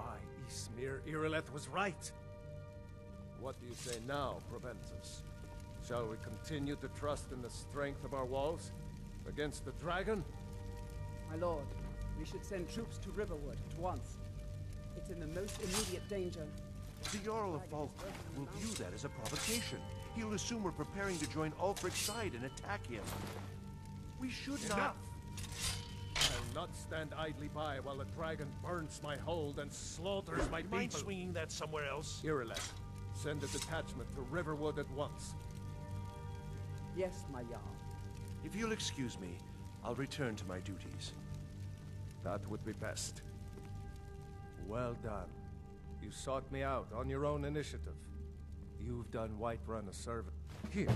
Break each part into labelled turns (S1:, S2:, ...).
S1: By Ysmir, Irileth was right. What do you say now, Proventus? Shall we continue to trust in the strength of our walls against the dragon?
S2: My lord, we should send troops to Riverwood at once. It's in the most immediate danger.
S3: The Jarl of Falkirk will view that as a provocation. He'll assume we're preparing to join Ulfric's side and attack him. We should not...
S1: I'll not stand idly by while the dragon burns my hold and slaughters my people.
S3: Mind swinging that somewhere else?
S1: Irileth, send a detachment to Riverwood at once.
S2: Yes, my Jarl.
S3: If you'll excuse me, I'll return to my duties.
S1: That would be best. Well done. You sought me out on your own initiative. You've done Whiterun a service. Here,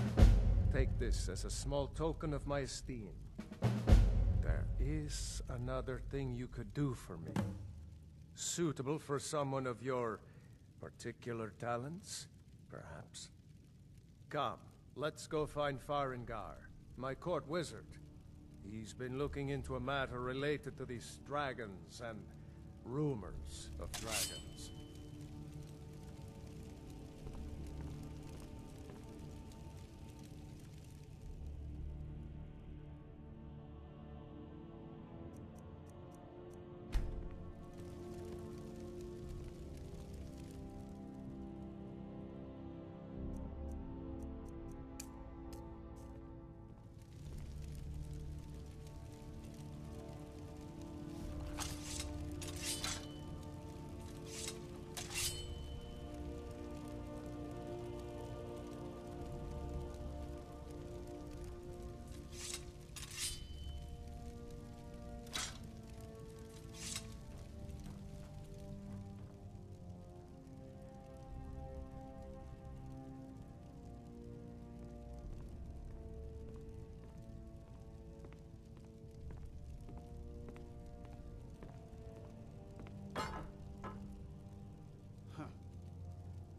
S1: take this as a small token of my esteem. There is another thing you could do for me. Suitable for someone of your particular talents, perhaps. Come, let's go find Farengar, my court wizard. He's been looking into a matter related to these dragons and rumors of dragons.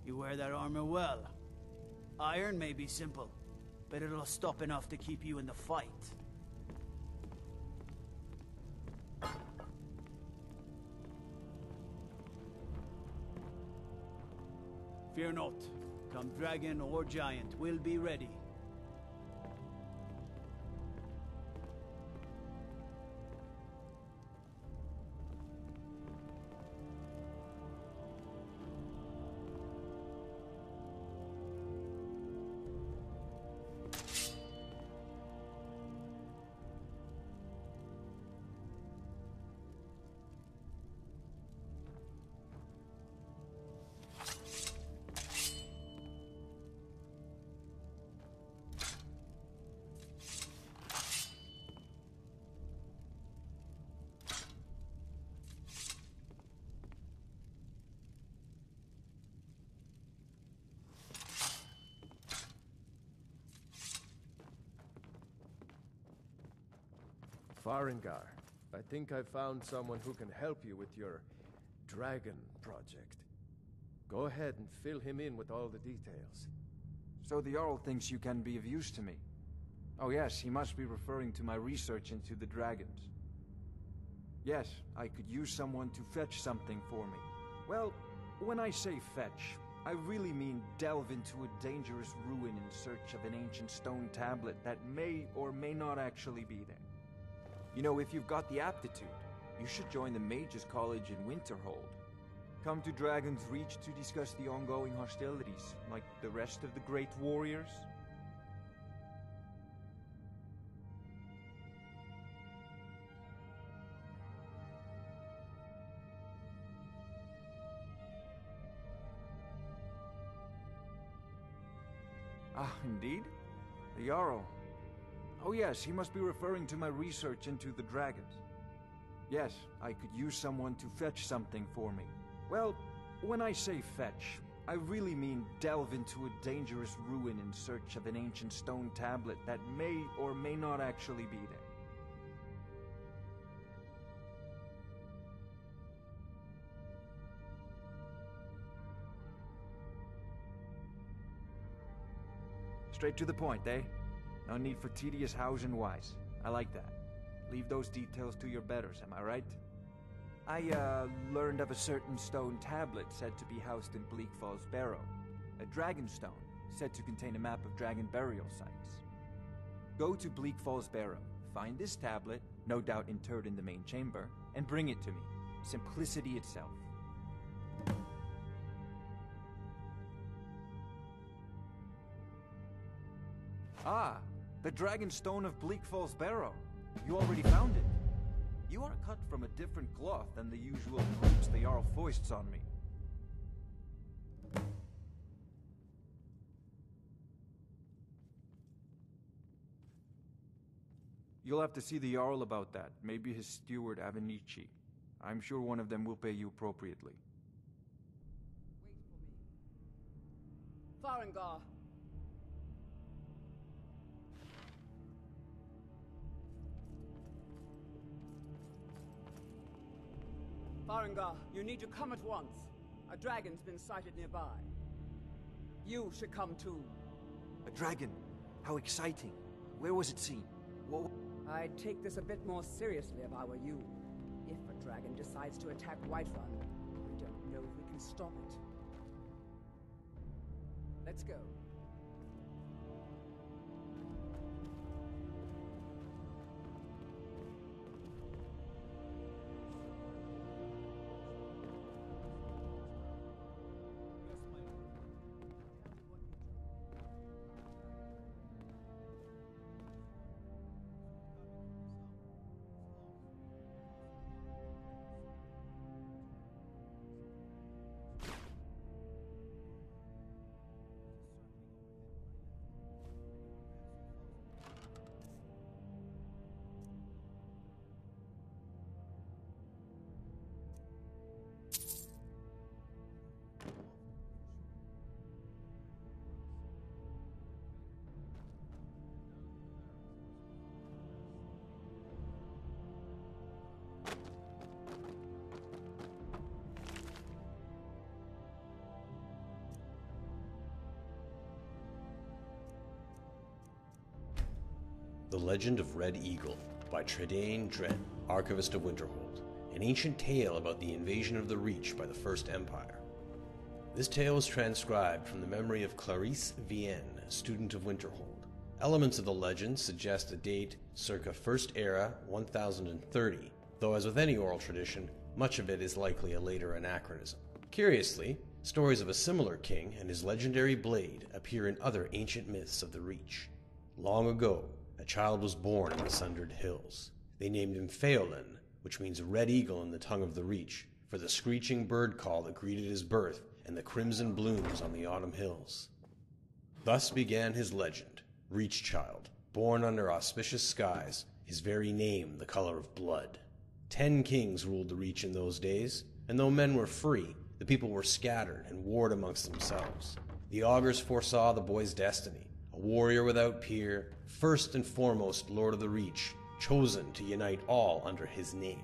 S4: You wear that armor well. Iron may be simple, but it'll stop enough to keep you in the fight. Fear not. Come dragon or giant, we'll be ready.
S1: Farengar, I think I found someone who can help you with your dragon project. Go ahead and fill him in with all the details.
S5: So the Jarl thinks you can be of use to me. Oh yes, he must be referring to my research into the dragons. Yes, I could use someone to fetch something for me. Well, when I say fetch, I really mean delve into a dangerous ruin in search of an ancient stone tablet that may or may not actually be there. You know, if you've got the aptitude, you should join the Mages College in Winterhold. Come to Dragon's Reach to discuss the ongoing hostilities, like the rest of the great warriors. Ah, indeed? The Jarl. Oh yes, he must be referring to my research into the dragons. Yes, I could use someone to fetch something for me. Well, when I say fetch, I really mean delve into a dangerous ruin in search of an ancient stone tablet that may or may not actually be there. Straight to the point, eh? No need for tedious hows and whys. I like that. Leave those details to your betters, am I right? I learned of a certain stone tablet said to be housed in Bleak Falls Barrow. A dragon stone, said to contain a map of dragon burial sites. Go to Bleak Falls Barrow, find this tablet, no doubt interred in the main chamber, and bring it to me. Simplicity itself. Ah, the dragon stone of Bleak Falls Barrow. You already found it. You are cut from a different cloth than the usual groups the Jarl foists on me. You'll have to see the Jarl about that. Maybe his steward, Avenici. I'm sure one of them will pay you appropriately.
S2: Wait for me. Farengar. Farengar, you need to come at once. A dragon's been sighted nearby. You should come too.
S5: A dragon? How exciting. Where was it seen? What?
S2: I'd take this a bit more seriously if I were you. If a dragon decides to attack Whiterun, I don't know if we can stop it. Let's go.
S6: The Legend of Red Eagle by Tredain Dread, Archivist of Winterhold, an ancient tale about the invasion of the Reach by the First Empire. This tale was transcribed from the memory of Clarice Vienne, student of Winterhold. Elements of the legend suggest a date circa First Era 1030, though as with any oral tradition, much of it is likely a later anachronism. Curiously, stories of a similar king and his legendary blade appear in other ancient myths of the Reach. Long ago, a child was born in the Sundered Hills. They named him Pheolin, which means Red Eagle in the tongue of the Reach, for the screeching bird call that greeted his birth and the crimson blooms on the autumn hills. Thus began his legend, Reach Child, born under auspicious skies, his very name the color of blood. 10 kings ruled the Reach in those days, and though men were free, the people were scattered and warred amongst themselves. The augurs foresaw the boy's destiny, a warrior without peer, first and foremost Lord of the Reach, chosen to unite all under his name.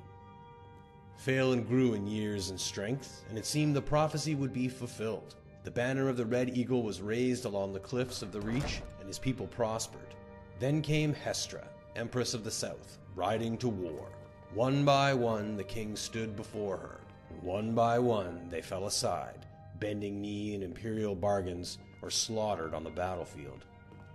S6: Pheolin grew in years and strength, and it seemed the prophecy would be fulfilled. The banner of the Red Eagle was raised along the cliffs of the Reach, and his people prospered. Then came Hestra, Empress of the South, riding to war. One by one the kings stood before her, and one by one they fell aside, bending knee in imperial bargains or slaughtered on the battlefield.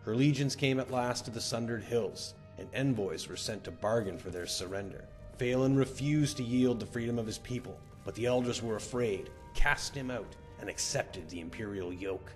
S6: Her legions came at last to the Sundered Hills, and envoys were sent to bargain for their surrender. Pheolin refused to yield the freedom of his people, but the elders were afraid, cast him out, and accepted the imperial yoke.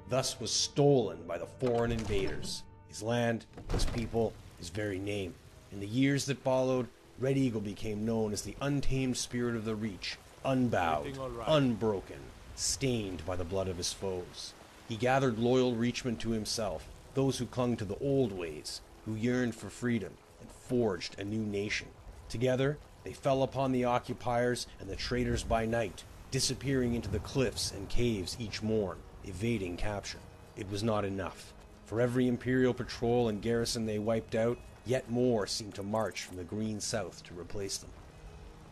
S6: Thus was stolen by the foreign invaders his land, his people, his very name. In the years that followed, Red Eagle became known as the untamed spirit of the Reach, unbowed, unbroken, stained by the blood of his foes. He gathered loyal Reachmen to himself, those who clung to the old ways, who yearned for freedom, and forged a new nation. Together, they fell upon the occupiers and the traitors by night, disappearing into the cliffs and caves each morn, evading capture. It was not enough. For every imperial patrol and garrison they wiped out, yet more seemed to march from the green south to replace them.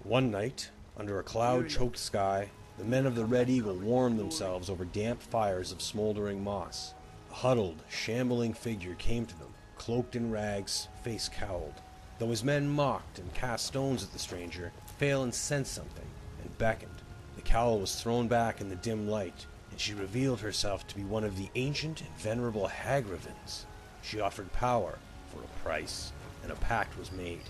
S6: One night, under a cloud-choked sky, the men of the Red Eagle warmed themselves over damp fires of smoldering moss. A huddled, shambling figure came to them, cloaked in rags, face cowled. Though his men mocked and cast stones at the stranger, Phelan sensed something and beckoned. The cowl was thrown back in the dim light, and she revealed herself to be one of the ancient and venerable Hagravins. She offered power for a price, and a pact was made.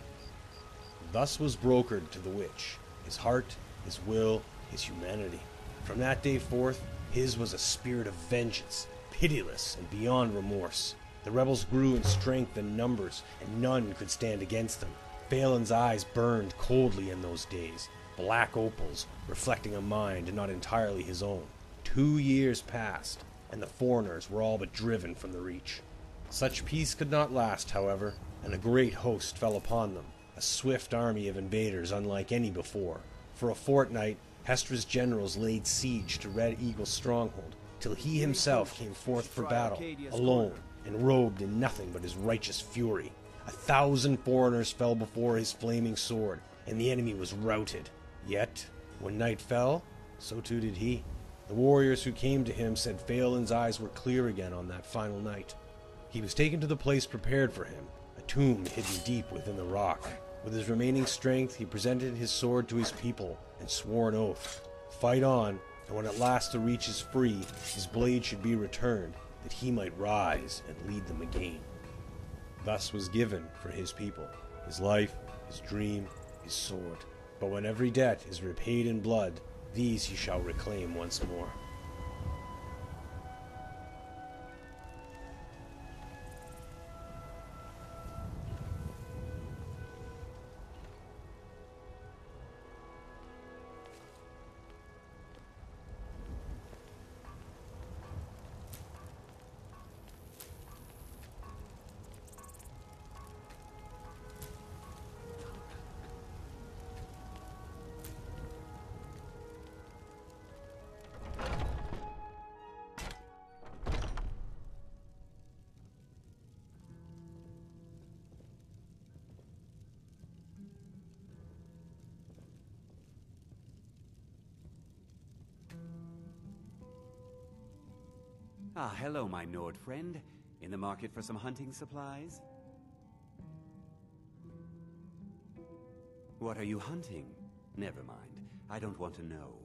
S6: Thus was brokered to the witch his heart, his will, his humanity. From that day forth, his was a spirit of vengeance, pitiless and beyond remorse. The rebels grew in strength and numbers, and none could stand against them. Phelan's eyes burned coldly in those days, black opals, reflecting a mind not entirely his own. 2 years passed, and the foreigners were all but driven from the Reach. Such peace could not last, however, and a great host fell upon them, a swift army of invaders unlike any before. For a fortnight, Hestra's generals laid siege to Red Eagle's stronghold, till he himself came forth for battle, alone, and robed in nothing but his righteous fury. 1,000 foreigners fell before his flaming sword, and the enemy was routed. Yet, when night fell, so too did he. The warriors who came to him said Phelan's eyes were clear again on that final night. He was taken to the place prepared for him, a tomb hidden deep within the rock. With his remaining strength, he presented his sword to his people and swore an oath. Fight on, and when at last the Reach is free, his blade should be returned, that he might rise and lead them again. Thus was given for his people his life, his dream, his sword. But when every debt is repaid in blood, these he shall reclaim once more.
S7: Ah, hello, my Nord friend. In the market for some hunting supplies? What are you hunting? Never mind. I don't want to know.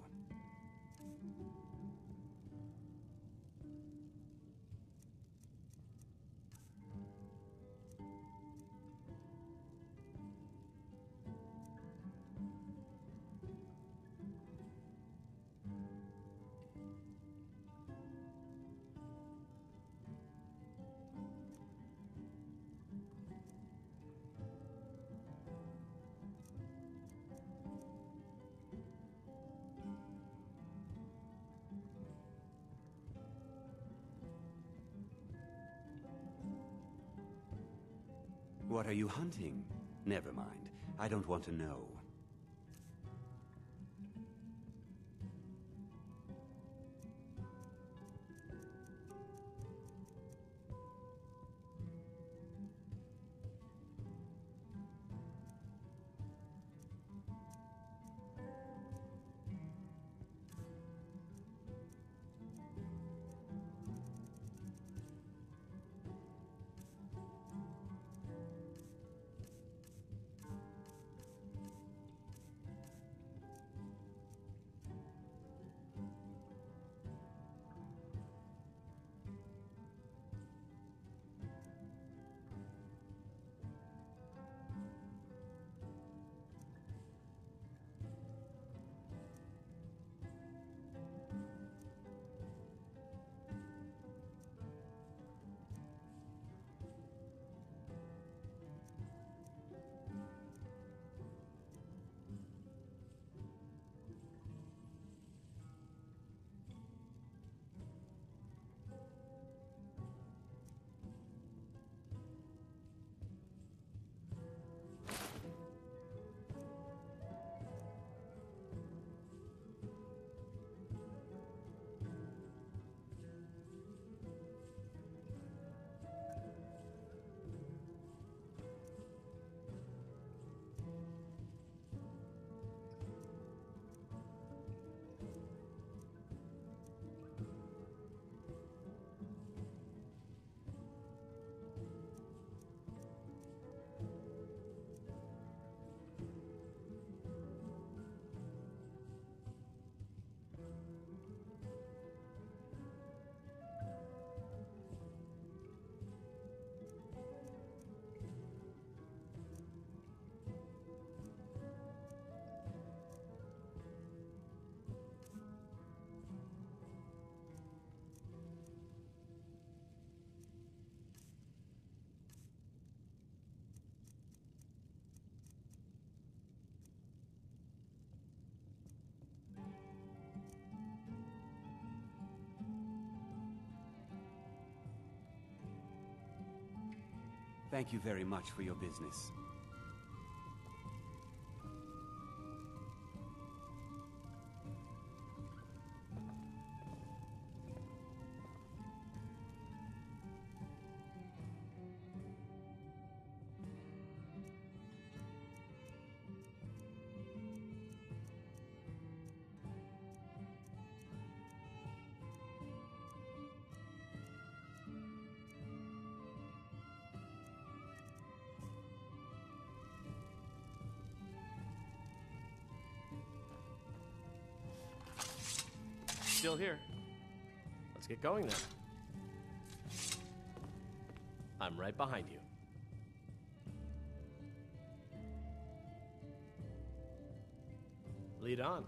S7: What are you hunting? Never mind. I don't want to know. Thank you very much for your business.
S8: Still here. Let's get going then. I'm right behind you. Lead on.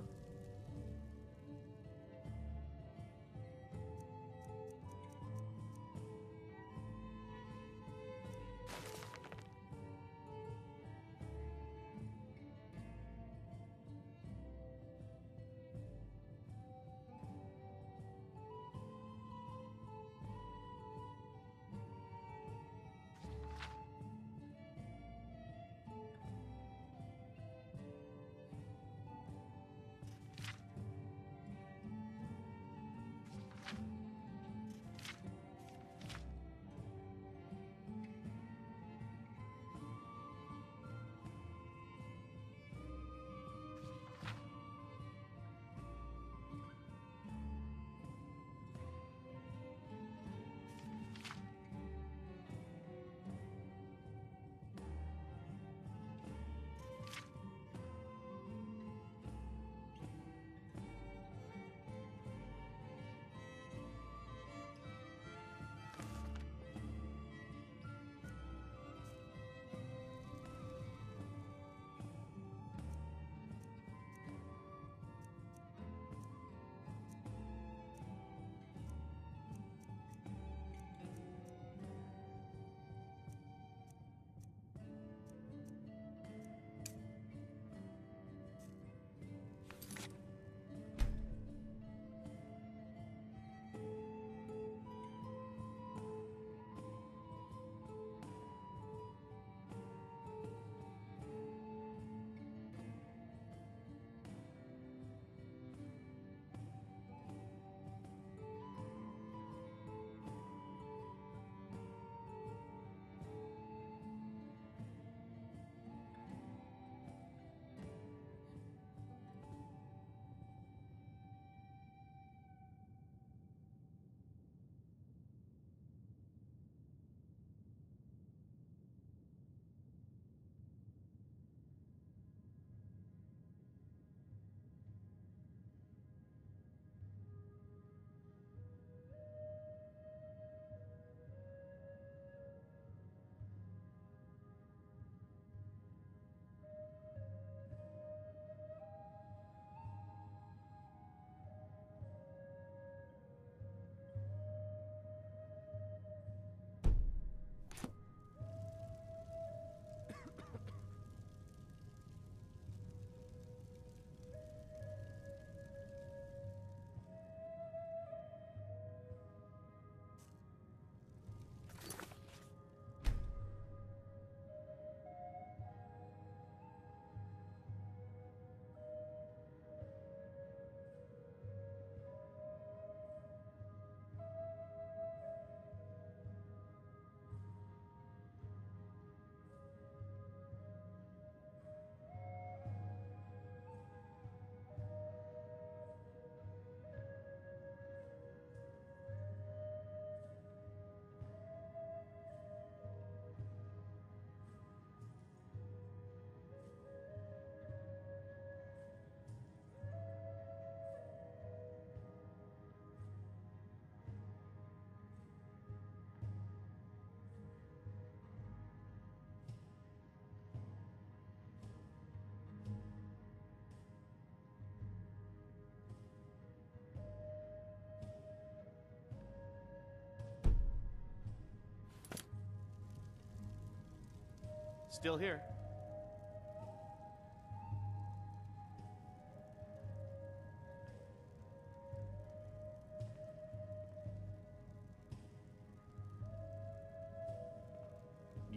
S8: Still here.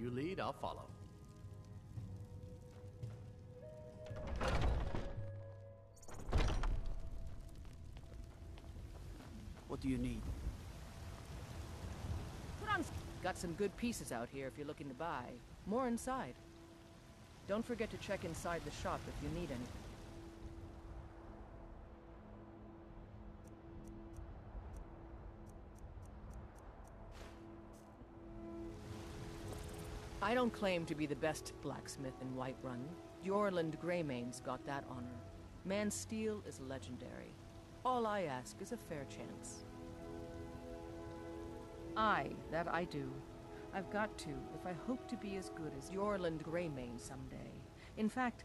S8: You lead, I'll follow.
S4: What do you need?
S9: Put on. Got some good pieces out here if you're looking to buy. More inside. Don't forget to check inside the shop if you need anything. I don't claim to be the best blacksmith in Whiterun. Jorland Greymane's got that honor. Man's steel is legendary. All I ask is a fair chance. Aye, that I do. I've got to, if I hope to be as good as Jorland Greymane someday. In fact,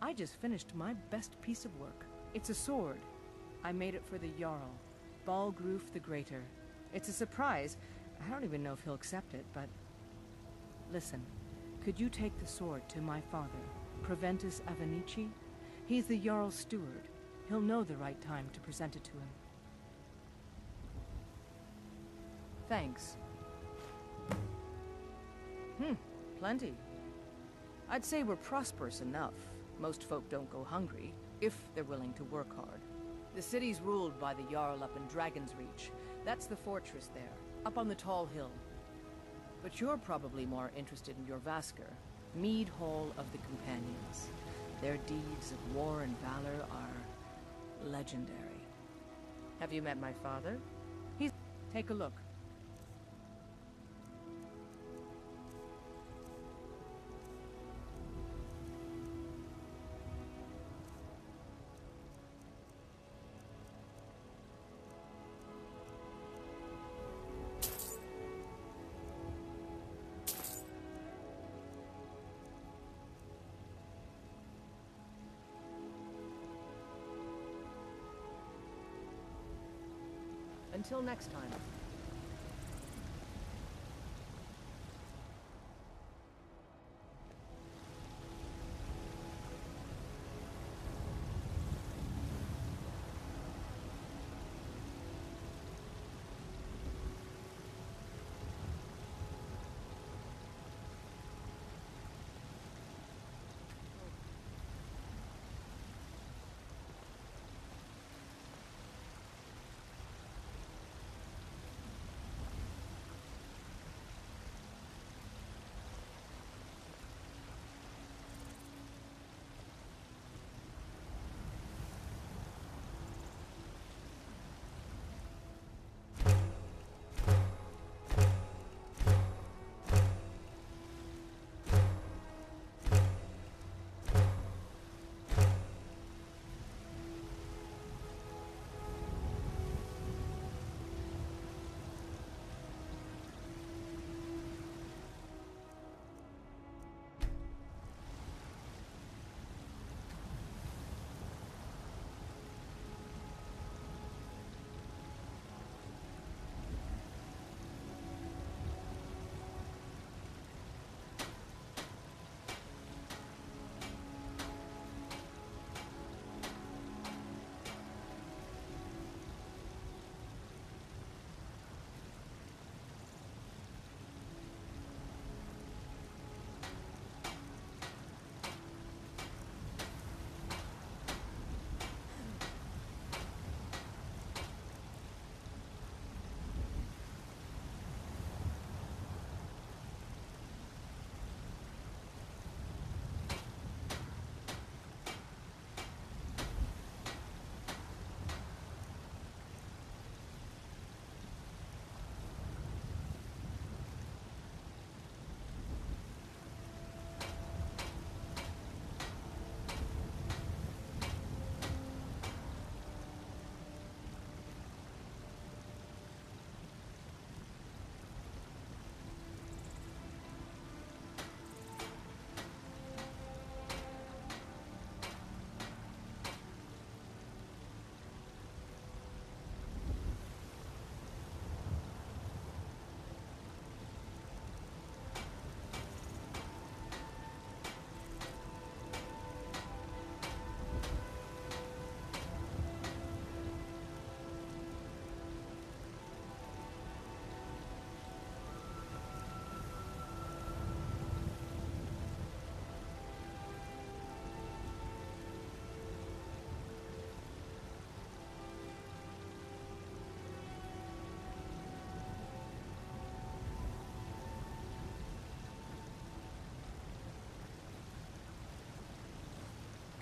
S9: I just finished my best piece of work. It's a sword. I made it for the Jarl, Balgroof the Greater. It's a surprise. I don't even know if he'll accept it, but... Listen, could you take the sword to my father, Proventus Avenici? He's the Jarl's steward. He'll know the right time to present it to him. Thanks. Plenty. I'd say we're prosperous enough. Most folk don't go hungry, if they're willing to work hard. The city's ruled by the Jarl up in Dragon's Reach. That's the fortress there, up on the tall hill. But you're probably more interested in your Vasker, Mead Hall of the Companions. Their deeds of war and valor are legendary. Have you met my father? Take a look. Until next time.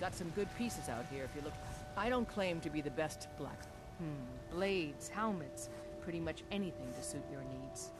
S9: Got some good pieces out here if you look. I don't claim to be the best black. Blades, helmets, pretty much anything to suit your needs.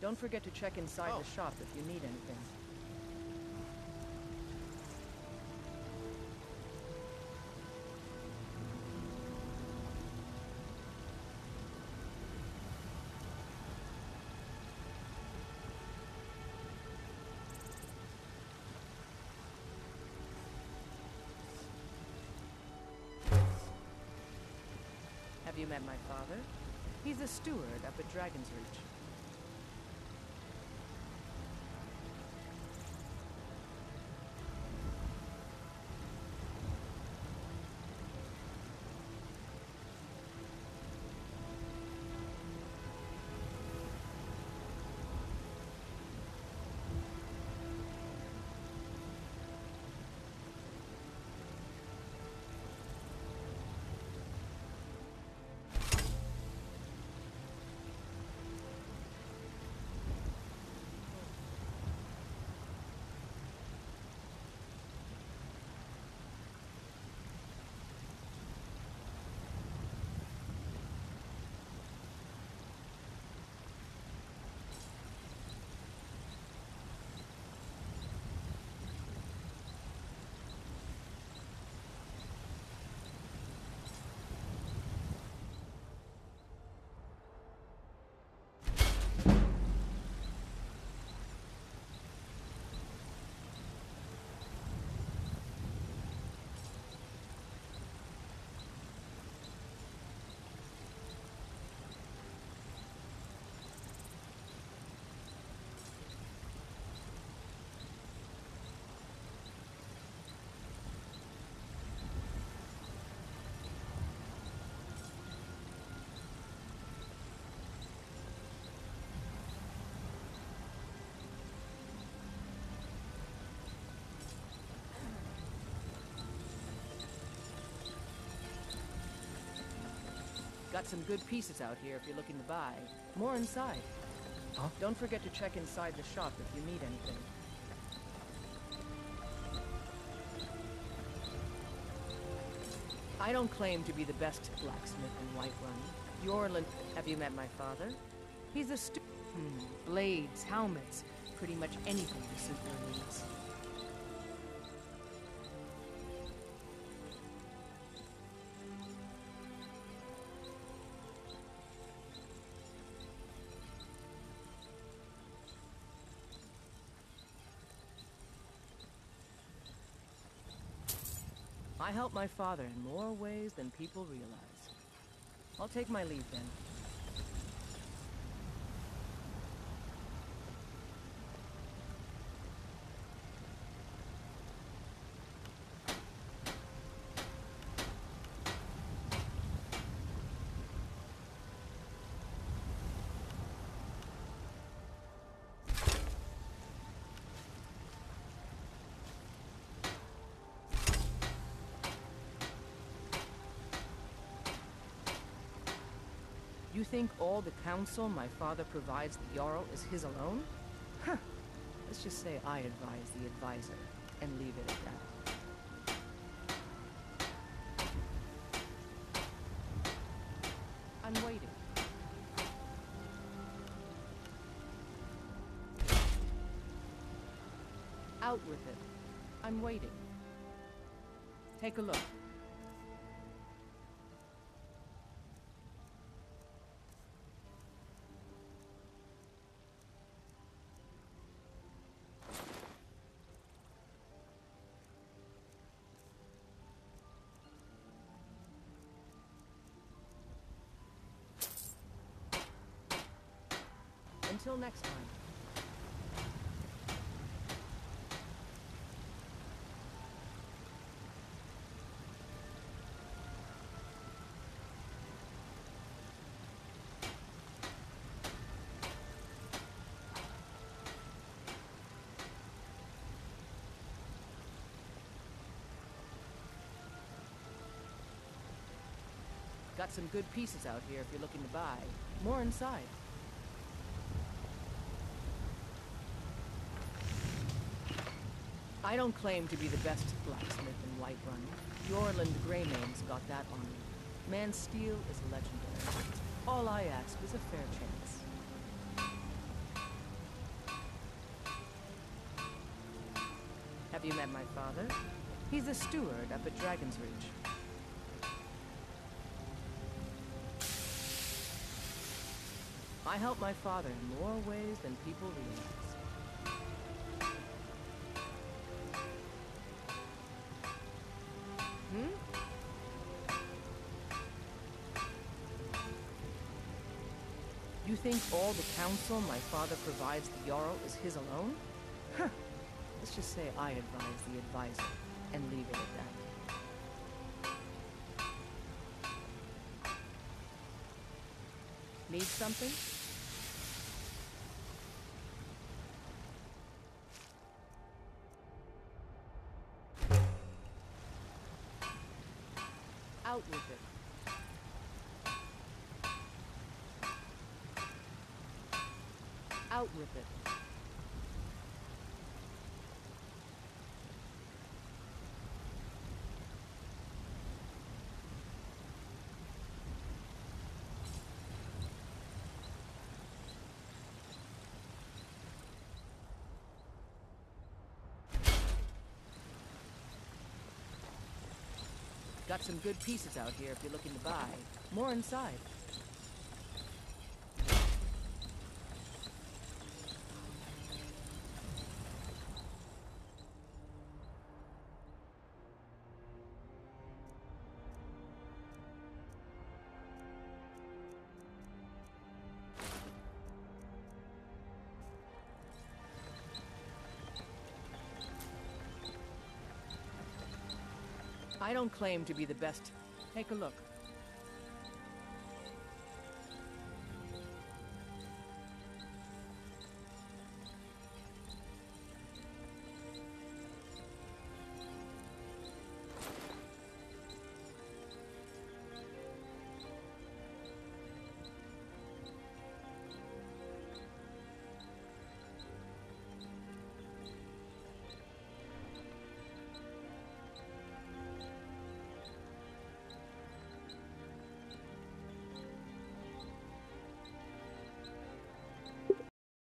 S9: Don't forget to check inside the shop if you need anything. Have you met my father? He's a steward up at Dragon's Reach. Got some good pieces out here if you're looking to buy. More inside. Huh? Don't forget to check inside the shop if you need anything. I don't claim to be the best blacksmith in Whiterun. Have you met my father? He's a blades, helmets, pretty much anything to suit your needs. I help my father in more ways than people realize. I'll take my leave then. You think all the counsel my father provides the Jarl is his alone? Huh. Let's just say I advise the advisor, and leave it at that. I'm waiting. Out with it. I'm waiting. Take a look. Until next time. Got some good pieces out here if you're looking to buy. More inside. I don't claim to be the best blacksmith in Whiterun. Yorland Greymane's got that on me. Man's steel is legendary. All I ask is a fair chance. Have you met my father? He's a steward up at Dragon's Reach. I help my father in more ways than people realize. You think all the counsel my father provides the Jarl is his alone? Huh. Let's just say I advise the advisor, and leave it at that. Need something? Out with it. Out with it. Got some good pieces out here if you're looking to buy. More inside. I don't claim to be the best. Take a look.